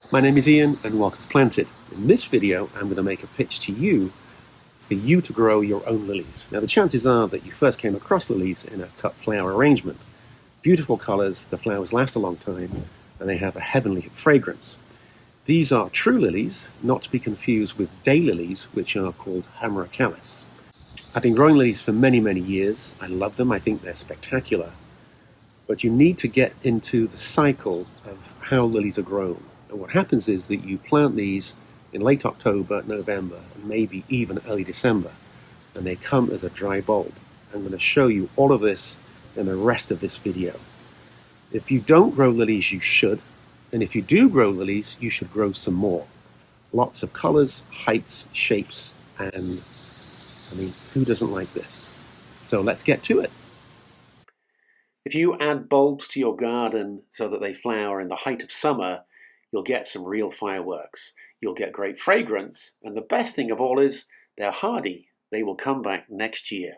My name is Ian and welcome to Planted. In this video, I'm going to make a pitch to you for you to grow your own lilies. Now the chances are that you first came across lilies in a cut flower arrangement. Beautiful colors, the flowers last a long time, and they have a heavenly fragrance. These are true lilies, not to be confused with daylilies, which are called hameracalis. I've been growing lilies for many, many years. I love them, I think they're spectacular. But you need to get into the cycle of how lilies are grown. And what happens is that you plant these in late October, November, and maybe even early December, and they come as a dry bulb. I'm going to show you all of this in the rest of this video. If you don't grow lilies, you should. And if you do grow lilies, you should grow some more. Lots of colors, heights, shapes, and I mean, who doesn't like this? So let's get to it. If you add bulbs to your garden so that they flower in the height of summer, you'll get some real fireworks. You'll get great fragrance, and the best thing of all is they're hardy. They will come back next year.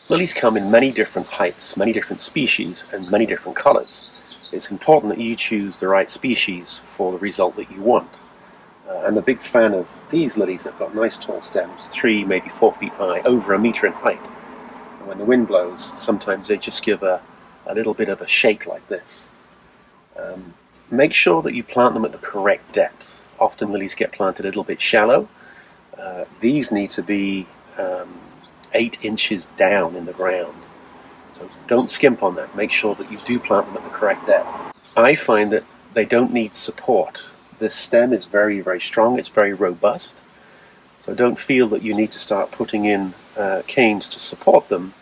Lilies come in many different heights, many different species, and many different colors. It's important that you choose the right species for the result that you want. I'm a big fan of these lilies that have got nice tall stems, 3, maybe 4 feet high, over 1 meter in height. And when the wind blows, sometimes they just give a little bit of a shake like this. Make sure that you plant them at the correct depth. Often lilies get planted a little bit shallow. These need to be 8 inches down in the ground. So don't skimp on that. Make sure that you do plant them at the correct depth. I find that they don't need support. This stem is very, very strong. It's very robust. So don't feel that you need to start putting in canes to support them,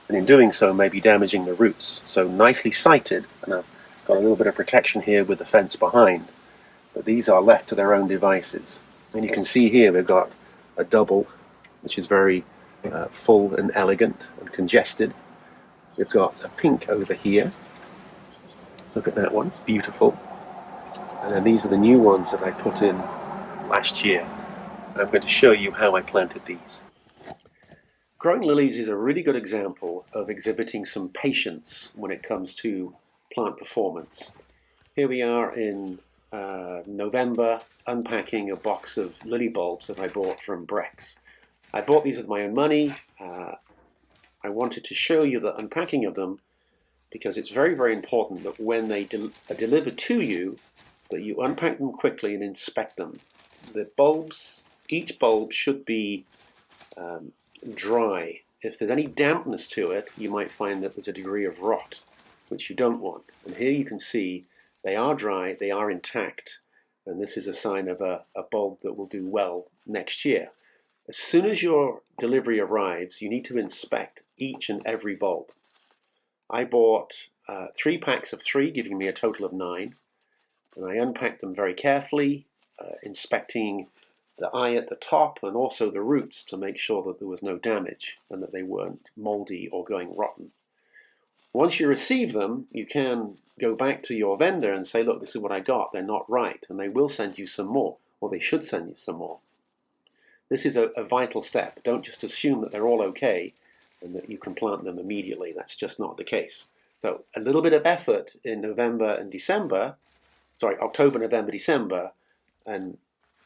and in doing so maybe damaging the roots. So nicely sited, and I've got a little bit of protection here with the fence behind, but these are left to their own devices. And you can see here we've got a double, which is very full and elegant and congested. We've got a pink over here. Look at that one, beautiful. And then these are the new ones that I put in last year. And I'm going to show you how I planted these. Growing lilies is a really good example of exhibiting some patience when it comes to plant performance. Here we are in November, unpacking a box of lily bulbs that I bought from Brex. I bought these with my own money. I wanted to show you the unpacking of them because it's very, very important that when they are delivered to you, that you unpack them quickly and inspect them. The bulbs, each bulb should be dry. If there's any dampness to it, you might find that there's a degree of rot, which you don't want. And here you can see they are dry, they are intact, and this is a sign of a bulb that will do well next year. As soon as your delivery arrives, you need to inspect each and every bulb. I bought 3 packs of 3, giving me a total of 9, and I unpacked them very carefully, inspecting the eye at the top and also the roots to make sure that there was no damage and that they weren't moldy or going rotten. Once you receive them, you can go back to your vendor and say, look, this is what I got, they're not right, and they will send you some more, or they should send you some more. This is a vital step. Don't just assume that they're all okay and that you can plant them immediately. That's just not the case. So a little bit of effort in October, November, December, and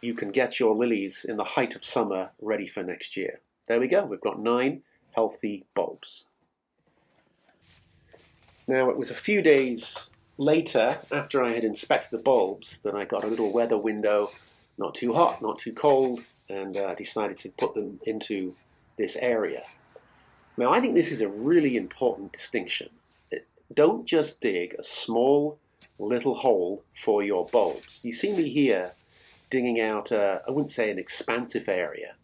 you can get your lilies in the height of summer ready for next year. There we go. We've got 9 healthy bulbs. Now, it was a few days later, after I had inspected the bulbs, that I got a little weather window, not too hot, not too cold, and decided to put them into this area. Now, I think this is a really important distinction. Don't just dig a small little hole for your bulbs. You see me here digging out, I wouldn't say an expansive area,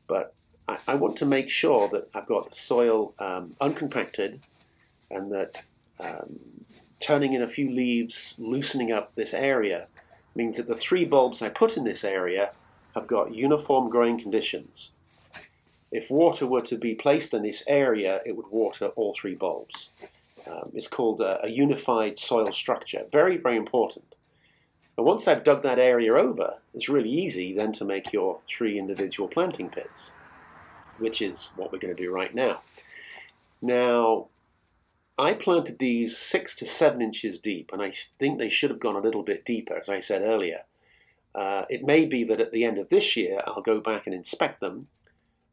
but I want to make sure that I've got the soil uncompacted, and that turning in a few leaves, loosening up this area, means that the 3 bulbs I put in this area have got uniform growing conditions. If water were to be placed in this area, it would water all 3 bulbs. It's called a unified soil structure. Very, very important. And once I've dug that area over, it's really easy then to make your 3 individual planting pits, which is what we're going to do right now. Now, I planted these 6 to 7 inches deep, and I think they should have gone a little bit deeper, as I said earlier. It may be that at the end of this year, I'll go back and inspect them,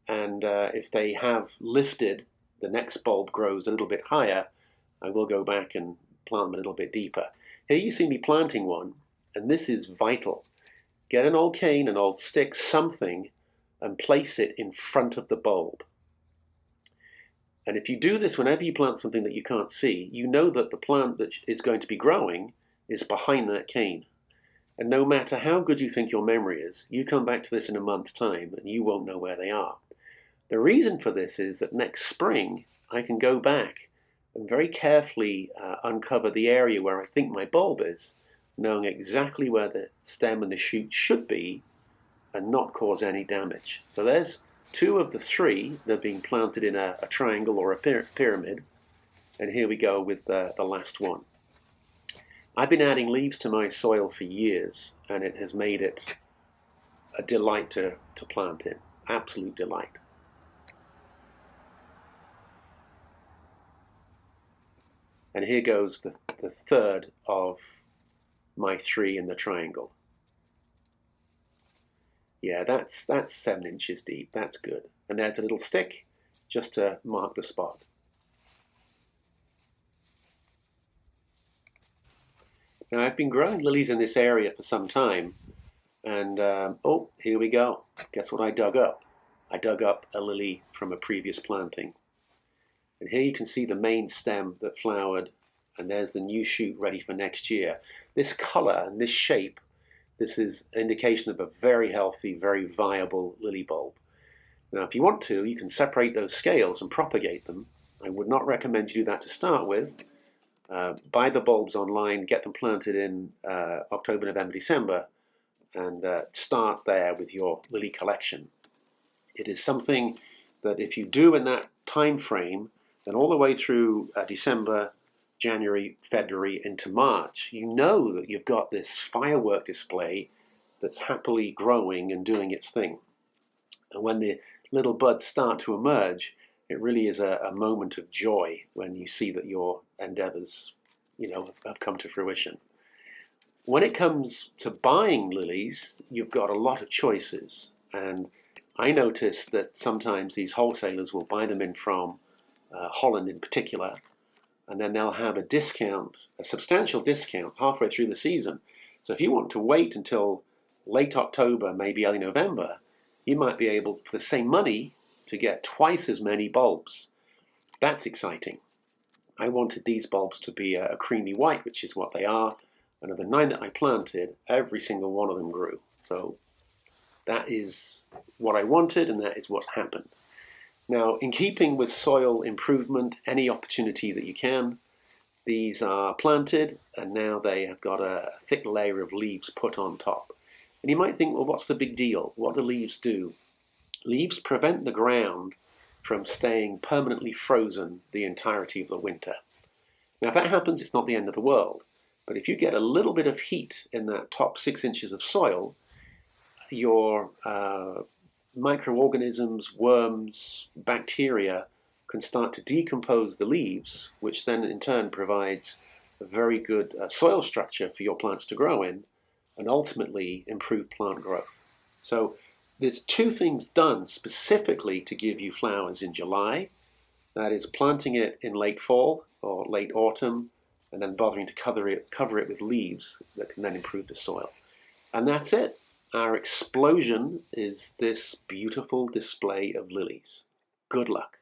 and if they have lifted, the next bulb grows a little bit higher, I will go back and plant them a little bit deeper. Here you see me planting one, and this is vital. Get an old cane, an old stick, something, and place it in front of the bulb. And if you do this whenever you plant something that you can't see, you know that the plant that is going to be growing is behind that cane. And no matter how good you think your memory is, you come back to this in a month's time and you won't know where they are. The reason for this is that next spring I can go back and very carefully uncover the area where I think my bulb is, knowing exactly where the stem and the shoot should be and not cause any damage. So there's 2 of the 3 that are being planted in a triangle or a pyramid, and here we go with the last one. I've been adding leaves to my soil for years, and it has made it a delight to plant in. Absolute delight. And here goes the 3rd of my 3 in the triangle. Yeah, that's 7 inches deep. That's good. And there's a little stick just to mark the spot. Now, I've been growing lilies in this area for some time, and oh, here we go. Guess what I dug up? I dug up a lily from a previous planting. And here you can see the main stem that flowered, and there's the new shoot ready for next year. This color and this shape, this is an indication of a very healthy, very viable lily bulb. Now, if you want to, you can separate those scales and propagate them. I would not recommend you do that to start with. Buy the bulbs online, get them planted in October, November, December, and start there with your lily collection. It is something that if you do in that time frame, then all the way through December, January, February into March, you know that you've got this firework display that's happily growing and doing its thing. And when the little buds start to emerge, it really is a moment of joy when you see that your endeavors, have come to fruition. When it comes to buying lilies, you've got a lot of choices. And I noticed that sometimes these wholesalers will buy them in from Holland in particular, and then they'll have a discount, a substantial discount halfway through the season. So if you want to wait until late October, maybe early November, you might be able, for the same money, to get twice as many bulbs. That's exciting. I wanted these bulbs to be a creamy white, which is what they are. And of the 9 that I planted, every single one of them grew. So that is what I wanted, and that is what happened. Now, in keeping with soil improvement, any opportunity that you can, these are planted, and now they have got a thick layer of leaves put on top. And you might think, well, what's the big deal? What do leaves do? Leaves prevent the ground from staying permanently frozen the entirety of the winter. Now, if that happens, it's not the end of the world. But if you get a little bit of heat in that top 6 inches of soil, your microorganisms, worms, bacteria can start to decompose the leaves, which then in turn provides a very good soil structure for your plants to grow in and ultimately improve plant growth. So there's 2 things done specifically to give you flowers in July. That is planting it in late fall or late autumn and then bothering to cover it with leaves that can then improve the soil. And that's it. Our explosion is this beautiful display of lilies. Good luck.